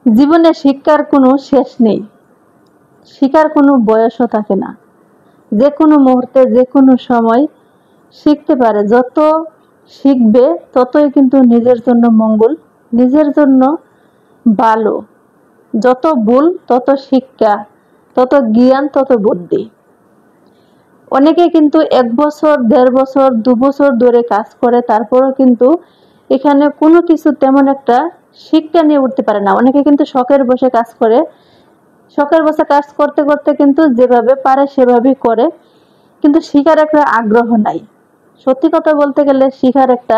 জীবনে শিক্ষার কোনো শেষ নেই, শিখার কোনো বয়সও থাকে না। যে কোনো মুহূর্তে যে কোনো সময় শিখতে পারে। যত শিখবে ততই কিন্তু নিজের জন্য মঙ্গল, নিজের জন্য ভালো। যত ভুল তত শিক্ষা, তত জ্ঞান, তত বুদ্ধি। অনেকে কিন্তু 1 বছর, 1.5 বছর, 2 বছর ধরে কাজ করে, তারপরেও কিন্তু এখানে কোনো কিছু তেমন একটা শিক্ষা নিয়ে উঠতে পারে না। অনেকে কিন্তু শখের বসে কাজ করে, শখের বসে কাজ করতে করতে কিন্তু যেভাবে পারে সেভাবেই করে, কিন্তু শিখার একটা আগ্রহ নাই। সত্যি কথা বলতে গেলে শিখার একটা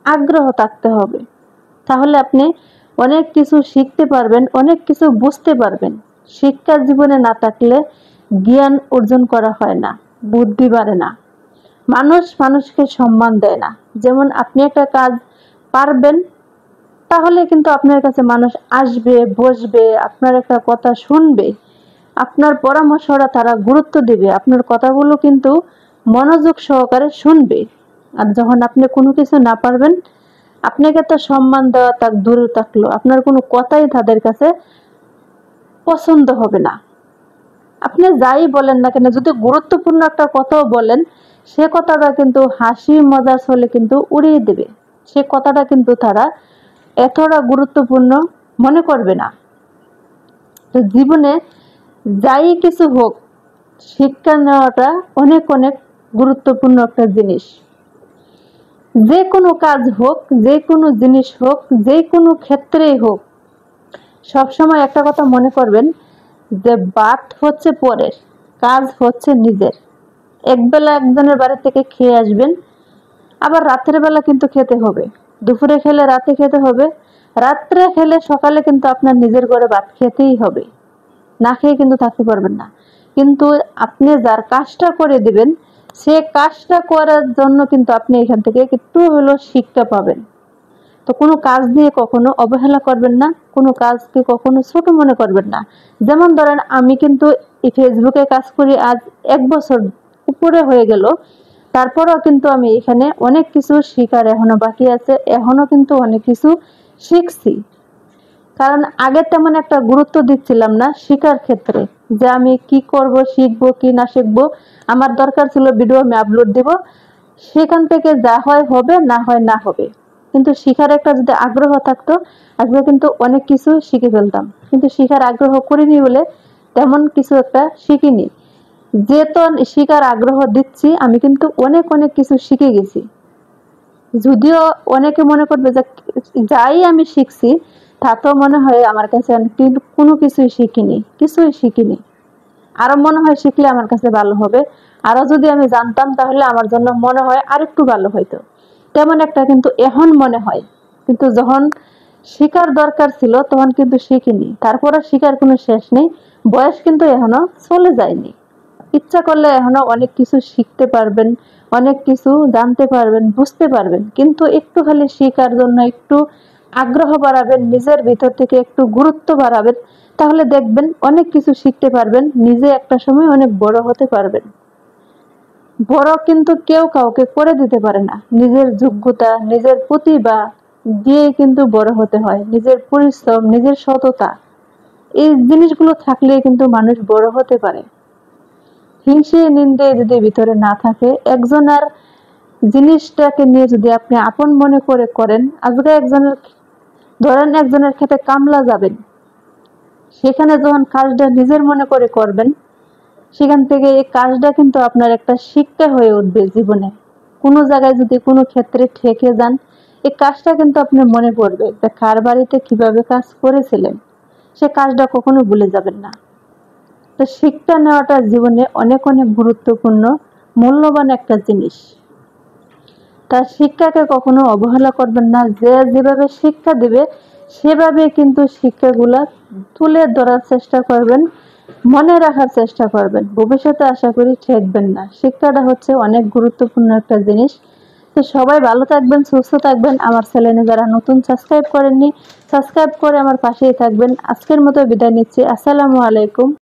আগ্রহ থাকতে হবে, তাহলে আপনি অনেক কিছু শিখতে পারবেন, অনেক কিছু বুঝতে পারবেন। শিক্ষা জীবনে না থাকলে জ্ঞান অর্জন করা হয় না, বুদ্ধি বাড়ে না, মানুষ মানুষকে সম্মান দেয় না। যেমন আপনি একটা কাজ পারবেন, তাহলে কিন্তু আপনার কাছে মানুষ আসবে, বসবে, আপনার একটা কথা শুনবে, আপনার পরামর্শটা তারা গুরুত্ব দিবে, আপনার কথাগুলো কিন্তু মনোযোগ সহকারে শুনবে। আর যখন আপনি কোনো কিছু না পারবেন, আপনাকে তো সম্মান দেওয়া তাক দূরে থাকলো, আপনার কোনো কথাই তাদের কাছে পছন্দ হবে না। আপনি যাই বলেন না কেন, যদি গুরুত্বপূর্ণ একটা কথাও বলেন, সে কথাটা কিন্তু হাসি মজার ছলে কিন্তু উড়িয়ে দেবে। সে কথাটা কিন্তু তারা এতটা গুরুত্বপূর্ণ মনে করবে না। তো জীবনে যাই কিছু হোক, শিক্ষা নেওয়াটা অনেক অনেক গুরুত্বপূর্ণ একটা জিনিস। যে কোনো কাজ হোক, যে কোনো জিনিস হোক, যে কোনো ক্ষেত্রেই হোক, সবসময় একটা কথা মনে করবেন যে ভাত হচ্ছে পরের, কাজ হচ্ছে নিজের। একবেলা একজনের বাড়ি থেকে খেয়ে আসবেন, আবার রাতের বেলা কিন্তু খেতে হবে। দুপুরে খেলে রাতে খেতে হবে, রাত্রে খেলে সকালে কিন্তু আপনার নিজের ঘরে ভাত খেতেই হবে, না খেয়ে কিন্তু থাকতে পারবেন না। কিন্তু আপনি যার কাজটা করে দিবেন, সে কাজটা করার জন্য কিন্তু আপনি এখান থেকে একটু হলেও শিক্ষা পাবেন। তো কোনো কাজ নিয়ে কখনো অবহেলা করবেন না, কোনো কাজকে কখনো ছোট মনে করবেন না। যেমন ধরেন, আমি কিন্তু এই ফেসবুকে কাজ করি আজ 1 বছর উপরে হয়ে গেল, তারপরেও কিন্তু আমি এখানে অনেক কিছু শিখার এখনো বাকি আছে, এখনো কিন্তু অনেক কিছু শিখছি। কারণ আগে তেমন একটা গুরুত্ব দিচ্ছিলাম না শিখার ক্ষেত্রে, যে আমি কি করব, শিখবো কি না শিখবো। আমার দরকার ছিল ভিডিও আমি আপলোড দিব, সেখান থেকে যা হয় হবে, না হয় না হবে। কিন্তু শিখার একটা যদি আগ্রহ থাকতো, আজকে কিন্তু অনেক কিছু শিখে ফেলতাম। কিন্তু শিখার আগ্রহ করিনি বলে তেমন কিছু একটা শিখিনি। যেহেতু শিখার আগ্রহ দিচ্ছি, আমি কিন্তু অনেক অনেক কিছু শিখে গেছি। যদিও অনেকে মনে করবে যে যাই আমি শিখছি, তা তো মনে হয় আমার কাছে আমি কোনো কিছুই শিখিনি। আরো মনে হয় শিখলে আমার কাছে ভালো হবে, আরো যদি আমি জানতাম তাহলে আমার জন্য মনে হয় আরেকটু ভালো হইতো, তেমন একটা কিন্তু এখন মনে হয়। কিন্তু যখন শিখার দরকার ছিল তখন কিন্তু শিখিনি, তারপরে শিখার কোনো শেষ নেই। বয়স কিন্তু এখনো চলে যায়নি, ইচ্ছা করলে এখনো অনেক কিছু শিখতে পারবেন, অনেক কিছু জানতে পারবেন, বুঝতে পারবেন। কিন্তু একটু খালি শিখার জন্য একটু আগ্রহ বাড়াবেন, নিজের ভিতর থেকে একটু গুরুত্ব বাড়াবেন, তাহলে দেখবেন অনেক কিছু শিখতে পারবেন, নিজে একটা সময় অনেক বড় হতে পারবেন। বড় কিন্তু কেউ কাউকে করে দিতে পারে না, নিজের যোগ্যতা, নিজের প্রতিভা দিয়ে কিন্তু বড় হতে হয়। নিজের পরিশ্রম, নিজের সততা, এই জিনিসগুলো থাকলে কিন্তু মানুষ বড় হতে পারে। হিংসে নিন্দে যদি ভিতরে না থাকে, একজনের জিনিসটাকে নিয়ে যদি আপনি আপন মনে করে করেন, আজকে একজনের ক্ষেতে কামলা যাবেন, সেখানে যখন কাজটা নিজের মনে করে করবেন, সেখান থেকে এই কাজটা কিন্তু আপনার একটা শিক্ষা হয়ে উঠবে জীবনে। কোনো জায়গায় যদি কোনো ক্ষেত্রে ঠেকে যান, এই কাজটা কিন্তু আপনি মনে পড়বে যে কার বাড়িতে কিভাবে কাজ করেছিলেন, সে কাজটা কখনো ভুলে যাবেন না। তো শিক্ষা নেওয়াটা জীবনে অনেক অনেক গুরুত্বপূর্ণ, মূল্যবান একটা জিনিস। তার শিক্ষাকে কখনো অবহেলা করবেন না। যে যেভাবে শিক্ষা দিবে সেভাবে কিন্তু শিক্ষাগুলা তুলে ধরার চেষ্টা করবেন, মনে রাখার চেষ্টা করবেন, ভবিষ্যতে আশা করি ঠেকবেন না। শিক্ষাটা হচ্ছে অনেক গুরুত্বপূর্ণ একটা জিনিস। তো সবাই ভালো থাকবেন, সুস্থ থাকবেন। আমার চ্যানেলে যারা নতুন সাবস্ক্রাইব করেননি, সাবস্ক্রাইব করে আমার পাশেই থাকবেন। আজকের মতো বিদায় নিচ্ছি। আসসালামু আলাইকুম।